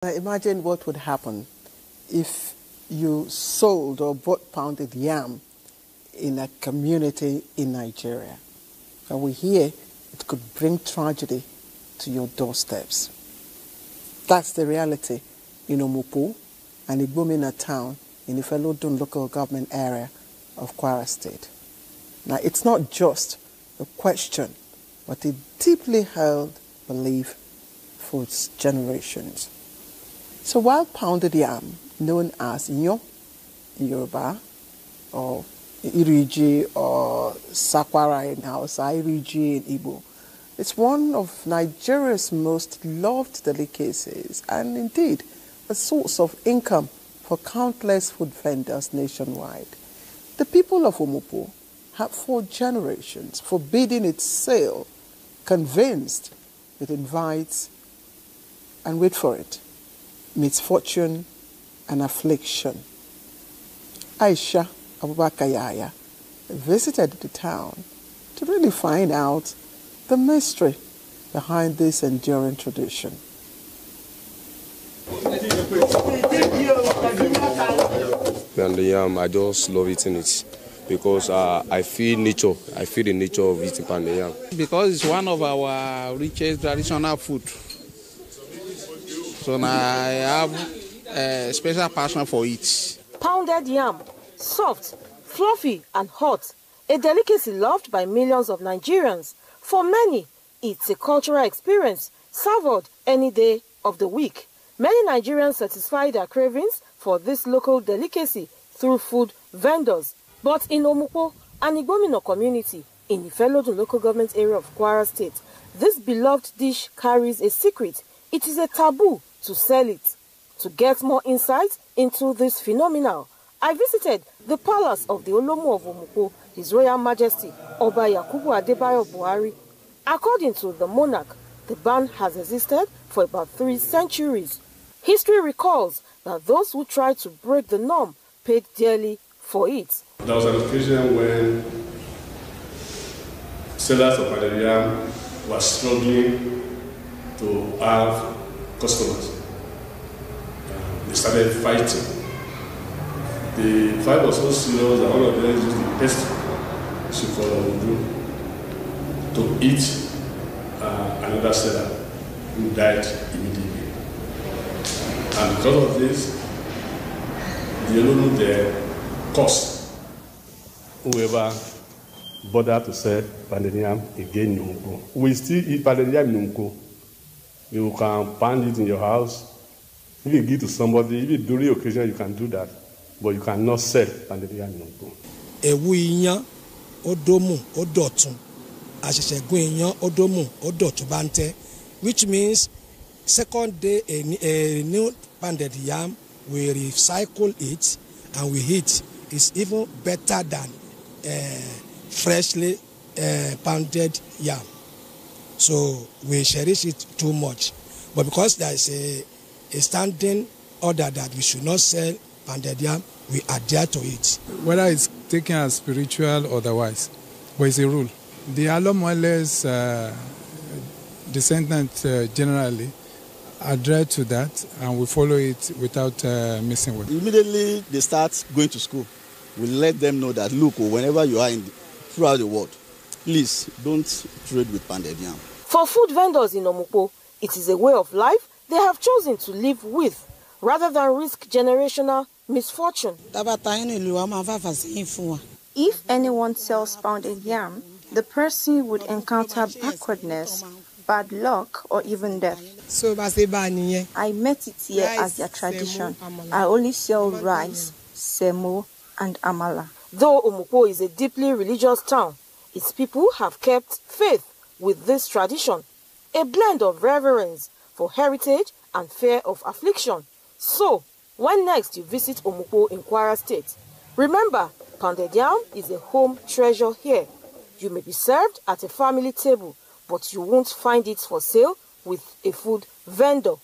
Imagine what would happen if you sold or bought pounded yam in a community in Nigeria. And we hear it could bring tragedy to your doorsteps. That's the reality in Omupo, an Igbo town in the Ife-Odun Local Government area of Kwara State. Now, it's not just a question, but a deeply held belief for its generations. So while pounded yam, known as iyan in Yoruba, or irigi, or sakwara in Hausa, irigi in Igbo, it's one of Nigeria's most loved delicacies and indeed a source of income for countless food vendors nationwide. The people of Omupo have for generations forbidden its sale, convinced it invites, and wait for it, misfortune and affliction. Aisha Abubakar-Yahaya visited the town to really find out the mystery behind this enduring tradition. And the yam, I just love eating it because I feel nature. I feel the nature of eating pounded yam. Because it's one of our richest traditional food. So now I have a special passion for it. Pounded yam, soft, fluffy and hot, a delicacy loved by millions of Nigerians. For many, it's a cultural experience savored any day of the week. Many Nigerians satisfy their cravings for this local delicacy through food vendors. But in Omupo, an Igbo community in the Ife-Odun Local Government area of Kwara State, this beloved dish carries a secret. It is a taboo to sell it. To get more insight into this phenomenon, I visited the palace of the Olomo of Omupo, His Royal Majesty Oba Yakubu Adebayo Buhari. According to the monarch, the ban has existed for about 3 centuries. History recalls that those who tried to break the norm paid dearly for it. There was an occasion when sellers of pounded yam were struggling to have customers. They started fighting. The fight was so serious that one of them used the pestle she called Omupo to eat another seller who died immediately. And because of this, the Olomo there cost whoever bothered to sell pounded yam again in Omupo. We still eat pounded yam in Omupo. You can pound it in your house. If you give to somebody, if you during the occasion, you can do that. But you cannot sell pounded yam in Omupo. Ewu iyan odomu odotun asesegu iyan odomu odotun bante, which means second day a new pounded yam, we recycle it and we eat. It's even better than freshly pounded yam. So we cherish it too much. But because there is a standing order that we should not sell pounded yam, we adhere to it. Whether it's taken as spiritual or otherwise, but it's a rule. The Alomole's descendants generally adhere to that, and we follow it without missing one. Immediately they start going to school, we let them know that, look, whenever you are throughout the world, please don't trade with pounded yam. For food vendors in Omupo, it is a way of life they have chosen to live with, rather than risk generational misfortune. If anyone sells pounded yam, the person would encounter backwardness, bad luck, or even death. I met it here as their tradition. I only sell rice, semo, and amala. Though Omupo is a deeply religious town, its people have kept faith with this tradition, a blend of reverence for heritage and fear of affliction. So, when next you visit Omupo in Kwara State, remember, pounded yam is a home treasure here. You may be served at a family table, but you won't find it for sale with a food vendor.